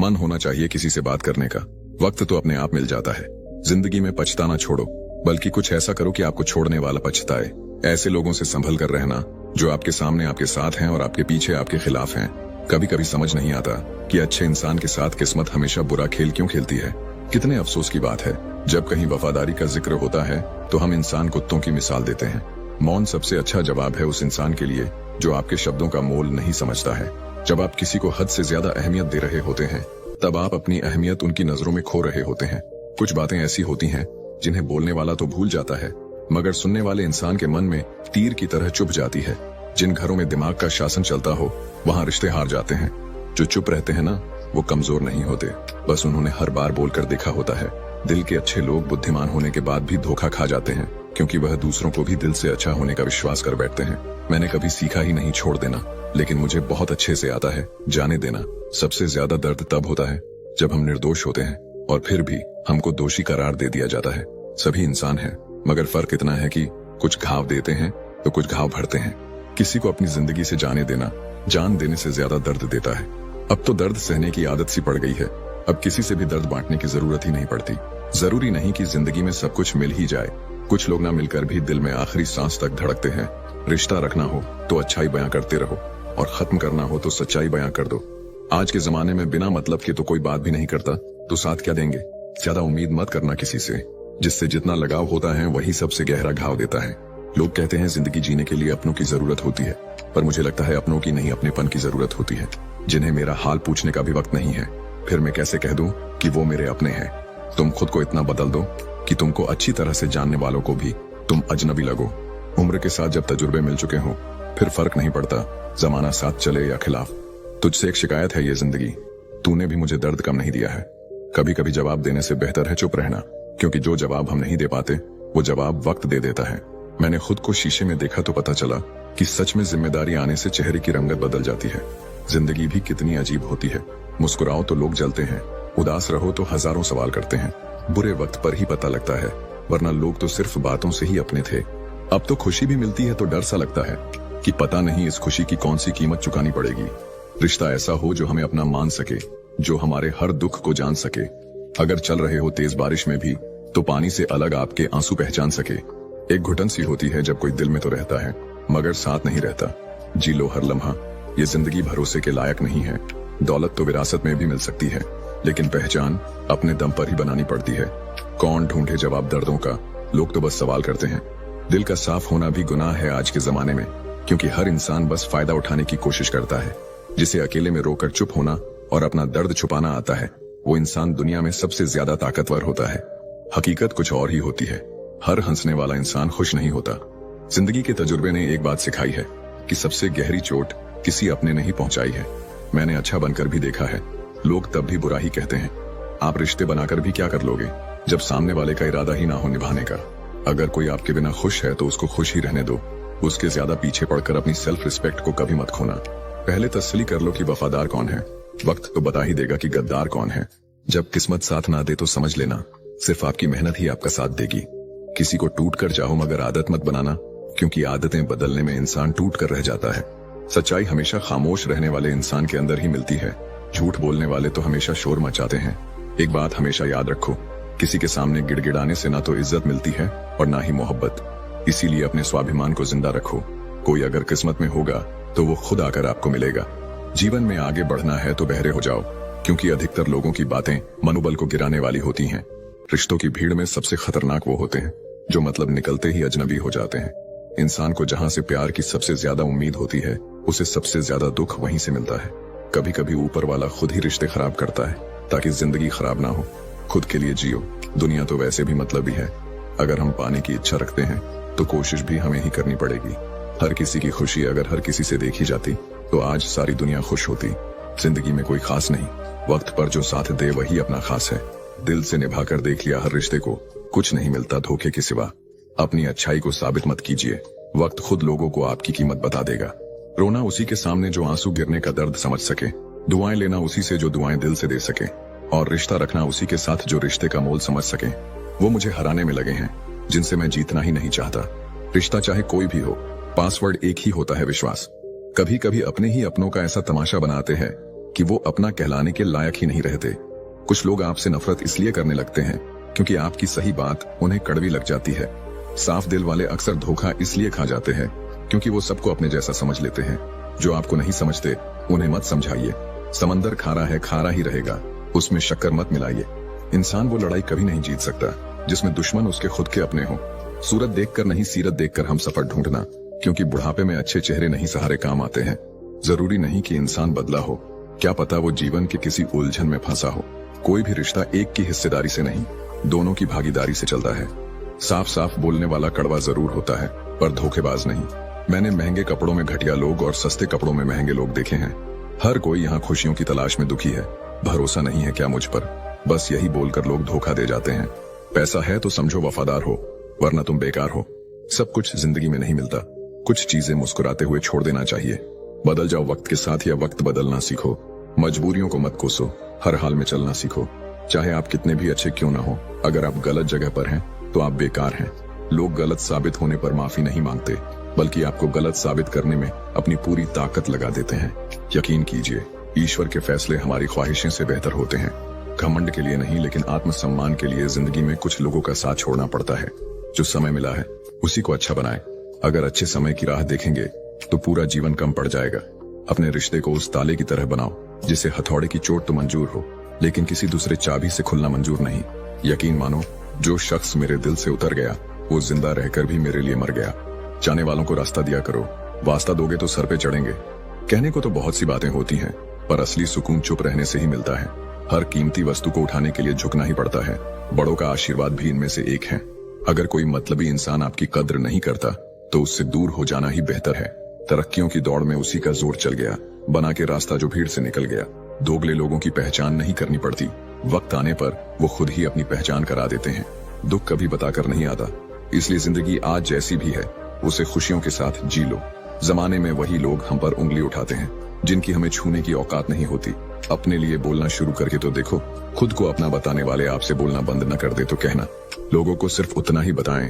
मन होना चाहिए किसी से बात करने का। वक्त तो अपने आप मिल जाता है। जिंदगी में पछताना छोड़ो, बल्कि कुछ ऐसा करो कि आपको छोड़ने वाला पछताए। ऐसे लोगों से संभल कर रहना जो आपके सामने आपके साथ हैं और आपके पीछे आपके खिलाफ हैं। कभी कभी समझ नहीं आता कि अच्छे इंसान के साथ किस्मत हमेशा बुरा खेल क्यों खेलती है। कितने अफसोस की बात है, जब कहीं वफादारी का जिक्र होता है तो हम इंसान कुत्तों की मिसाल देते हैं। मौन सबसे अच्छा जवाब है उस इंसान के लिए जो आपके शब्दों का मोल नहीं समझता है। जब आप किसी को हद से ज्यादा अहमियत दे रहे होते हैं, तब आप अपनी अहमियत उनकी नजरों में खो रहे होते हैं। कुछ बातें ऐसी होती हैं जिन्हें बोलने वाला तो भूल जाता है, मगर सुनने वाले इंसान के मन में तीर की तरह चुभ जाती है। जिन घरों में दिमाग का शासन चलता हो, वहाँ रिश्ते हार जाते हैं। जो चुप रहते हैं ना, वो कमजोर नहीं होते, बस उन्होंने हर बार बोलकर देखा होता है। दिल के अच्छे लोग बुद्धिमान होने के बाद भी धोखा खा जाते हैं, क्योंकि वह दूसरों को भी दिल से अच्छा होने का विश्वास कर बैठते हैं। मैंने कभी सीखा ही नहीं छोड़ देना, लेकिन मुझे बहुत अच्छे से आता है जाने देना। सबसे ज्यादा दर्द तब होता है जब हम निर्दोष होते हैं और फिर भी हमको दोषी करार दे दिया जाता है। सभी इंसान हैं, मगर फर्क इतना है कि कुछ घाव देते हैं तो कुछ घाव भरते हैं। किसी को अपनी जिंदगी से जाने देना जान देने से ज्यादा दर्द देता है। अब तो दर्द सहने की आदत सी पड़ गई है। अब किसी से भी दर्द बांटने की जरूरत ही नहीं पड़ती। जरूरी नहीं कि जिंदगी में सब कुछ मिल ही जाए। कुछ लोग ना मिलकर भी दिल में आखिरी सांस तक धड़कते हैं। रिश्ता रखना हो तो अच्छाई बयां करते रहो, और खत्म करना हो तो सच्चाई बयां कर दो। आज के जमाने में बिना मतलब के तो कोई बात भी नहीं करता, तो साथ क्या देंगे। ज्यादा उम्मीद मत करना किसी से। जिससे जितना लगाव होता है वही सबसे गहरा घाव देता है। लोग कहते हैं जिंदगी जीने के लिए अपनों की जरूरत होती है, पर मुझे लगता है अपनों की नहीं अपनेपन की जरूरत होती है, जिन्हें मेरा हाल पूछने का भी वक्त नहीं है। फिर मैं कैसे कह दूं कि वो मेरे अपने हैं। तुम खुद को इतना बदल दो कि तुमको अच्छी तरह से जानने वालों को भी तुम अजनबी लगो। उम्र के साथ जब तजुर्बे मिल चुके हो, फिर फर्क नहीं पड़ता जमाना साथ चले या खिलाफ। तुझसे एक शिकायत है ये जिंदगी, तूने भी मुझे दर्द कम नहीं दिया है। कभी कभी जवाब देने से बेहतर है चुप रहना, क्योंकि जो जवाब हम नहीं दे पाते वो जवाब वक्त दे देता है। मैंने खुद को शीशे में देखा तो पता चला कि सच में जिम्मेदारी आने से चेहरे की रंगत बदल जाती है। जिंदगी भी कितनी अजीब होती है। मुस्कुराओ तो लोग जलते हैं, उदास रहो तो हजारों सवाल करते हैं। बुरे वक्त पर ही पता लगता है, वरना लोग तो सिर्फ बातों से ही अपने थे। अब तो खुशी भी मिलती है तो डर सा लगता है कि पता नहीं इस खुशी की कौन सी कीमत चुकानी पड़ेगी। रिश्ता ऐसा हो जो हमें अपना मान सके, जो हमारे हर दुख को जान सके। अगर चल रहे हो तेज बारिश में भी, तो पानी से अलग आपके आंसू पहचान सके। एक घुटन सी होती है जब कोई दिल में तो रहता है, मगर साथ नहीं रहता। जी लो हर लम्हा, ये जिंदगी भरोसे के लायक नहीं है। दौलत तो विरासत में भी मिल सकती है, लेकिन पहचान अपने दम पर ही बनानी पड़ती है। कौन ढूंढे जवाब दर्दों का, लोग तो बस सवाल करते हैं। दिल का साफ होना भी गुनाह है आज के जमाने में, क्योंकि हर इंसान बस फायदा उठाने की कोशिश करता है। जिसे अकेले में रोकर चुप होना और अपना दर्द छुपाना आता है, वो इंसान दुनिया में सबसे ज्यादा ताकतवर होता है। हकीकत कुछ और ही होती है। हर हंसने वाला इंसान खुश नहीं होता। जिंदगी के तजुर्बे ने एक बात सिखाई है कि सबसे गहरी चोट किसी अपने ने ही पहुंचाई है। मैंने अच्छा बनकर भी देखा है, लोग तब भी बुरा ही कहते हैं। आप रिश्ते बनाकर भी क्या कर लोगे जब सामने वाले का इरादा ही ना हो निभाने का। अगर कोई आपके बिना खुश है तो उसको खुश ही रहने दो। उसके ज्यादा पीछे पड़कर अपनी सेल्फ रिस्पेक्ट को कभी मत खोना। पहले तसल्ली कर लो कि वफादार कौन है, वक्त तो बता ही देगा कि गद्दार कौन है। जब किस्मत साथ ना दे तो समझ लेना सिर्फ आपकी मेहनत ही आपका साथ देगी। किसी को टूट कर चाहो, मगर आदत मत बनाना, क्योंकि आदतें बदलने में इंसान टूट कर रह जाता है। सच्चाई हमेशा खामोश रहने वाले इंसान के अंदर ही मिलती है। झूठ बोलने वाले तो हमेशा शोर मचाते हैं। एक बात हमेशा याद रखो, किसी के सामने गिड़गिड़ाने से ना तो इज्जत मिलती है और ना ही मोहब्बत। इसीलिए अपने स्वाभिमान को जिंदा रखो। कोई अगर किस्मत में होगा तो वो खुद आकर आपको मिलेगा। जीवन में आगे बढ़ना है तो बहरे हो जाओ, क्योंकि अधिकतर लोगों की बातें मनोबल को गिराने वाली होती हैं। रिश्तों की भीड़ में सबसे खतरनाक वो होते हैं जो मतलब निकलते ही अजनबी हो जाते हैं। इंसान को जहां से प्यार की सबसे ज्यादा उम्मीद होती है, उसे सबसे ज्यादा दुख वहीं से मिलता है। कभी कभी ऊपर वाला खुद ही रिश्ते खराब करता है ताकि जिंदगी खराब ना हो। खुद के लिए जियो, दुनिया तो वैसे भी मतलबी है। अगर हम पाने की इच्छा रखते हैं तो कोशिश भी हमें ही करनी पड़ेगी। हर किसी की खुशी अगर हर किसी से देखी जाती तो आज सारी दुनिया खुश होती। जिंदगी में कोई खास नहीं, वक्त पर जो साथ दे वही अपना खास है। दिल से निभा कर देख लिया हर रिश्ते को, कुछ नहीं मिलता धोखे के सिवा। अपनी अच्छाई को साबित मत कीजिए, वक्त खुद लोगों को आपकी कीमत बता देगा। रोना उसी के सामने जो आंसू गिरने का दर्द समझ सके, दुआएं लेना उसी से जो दुआएं दिल से दे सके, और रिश्ता रखना उसी के साथ जो रिश्ते का मोल समझ सके। वो मुझे हराने में लगे हैं जिनसे मैं जीतना ही नहीं चाहता। रिश्ता चाहे कोई भी हो, पासवर्ड एक ही होता है, विश्वास। कभी कभी अपने ही अपनों का ऐसा तमाशा बनाते हैं कि वो अपना कहलाने के लायक ही नहीं रहते। कुछ लोग आपसे नफरत इसलिए करने लगते हैं क्योंकि आपकी सही बात उन्हें कड़वी लग जाती है। साफ दिल वाले अक्सर धोखा इसलिए खा जाते हैं क्योंकि वो सबको अपने जैसा समझ लेते हैं। जो आपको नहीं समझते उन्हें मत समझाइए। समंदर खारा है, खारा ही रहेगा, उसमें शक्कर मत मिलाइए। इंसान वो लड़ाई कभी नहीं जीत सकता जिसमें दुश्मन उसके खुद के अपने हों। सूरत देखकर नहीं, सीरत देखकर हम सफर ढूंढना, क्योंकि बुढ़ापे में अच्छे चेहरे नहीं सहारे काम आते हैं। जरूरी नहीं कि इंसान बदला हो, क्या पता वो जीवन के किसी उलझन में फंसा हो। कोई भी रिश्ता एक की हिस्सेदारी से नहीं, दोनों की भागीदारी से चलता है। साफ साफ बोलने वाला कड़वा जरूर होता है, पर धोखेबाज नहीं। मैंने महंगे कपड़ों में घटिया लोग और सस्ते कपड़ों में महंगे लोग देखे हैं। हर कोई यहाँ खुशियों की तलाश में दुखी है। भरोसा नहीं है क्या मुझ पर? बस यही बोलकर लोग धोखा दे जाते हैं। पैसा है तो समझो वफादार हो, वरना तुम बेकार हो। सब कुछ जिंदगी में नहीं मिलता। कुछ चीजें मुस्कुराते हुए छोड़ देना चाहिए। बदल जाओ वक्त के साथ या वक्त बदलना सीखो। मजबूरियों को मत कोसो, हर हाल में चलना सीखो। चाहे आप कितने भी अच्छे क्यों ना हो, अगर आप गलत जगह पर हैं तो आप बेकार हैं। लोग गलत साबित होने पर माफी नहीं मांगते, बल्कि आपको गलत साबित करने में अपनी पूरी ताकत लगा देते हैं। यकीन कीजिए, ईश्वर के फैसले हमारी ख्वाहिशें से बेहतर होते हैं। घमंड के लिए नहीं, लेकिन आत्मसम्मान के लिए जिंदगी में कुछ लोगों का साथ छोड़ना पड़ता है। जो समय मिला है उसी को अच्छा बनाए। अगर अच्छे समय की राह देखेंगे तो पूरा जीवन कम पड़ जाएगा। अपने रिश्ते को उस ताले की तरह बनाओ जिसे हथौड़े की चोट तो मंजूर हो, लेकिन किसी दूसरे चाबी से खुलना मंजूर नहीं। यकीन मानो, जो शख्स मेरे दिल से उतर गया वो जिंदा रहकर भी मेरे लिए मर गया। जाने वालों को रास्ता दिया करो, वास्ता दोगे तो सर पे चढ़ेंगे। कहने को तो बहुत सी बातें होती हैं, पर असली सुकून चुप रहने से ही मिलता है। हर कीमती वस्तु को उठाने के लिए झुकना ही पड़ता है। बड़ों का आशीर्वाद भी इनमें से एक है। अगर कोई मतलबी इंसान आपकी कद्र नहीं करता तो उससे दूर हो जाना ही बेहतर है। तरक्कियों की दौड़ में उसी का जोर चल गया, बना के रास्ता जो भीड़ से निकल गया। दोगले लोगों की पहचान नहीं करनी पड़ती, वक्त आने पर वो खुद ही अपनी पहचान करा देते हैं। दुख कभी बताकर नहीं आता, इसलिए जिंदगी आज जैसी भी है उसे खुशियों के साथ जी लो। जमाने में वही लोग हम पर उंगली उठाते हैं जिनकी हमें छूने की औकात नहीं होती। अपने लिए बोलना शुरू करके तो देखो। खुद को अपना बताने वाले आपसे बोलना बंद न कर दे तो कहना। लोगों को सिर्फ उतना ही बताएं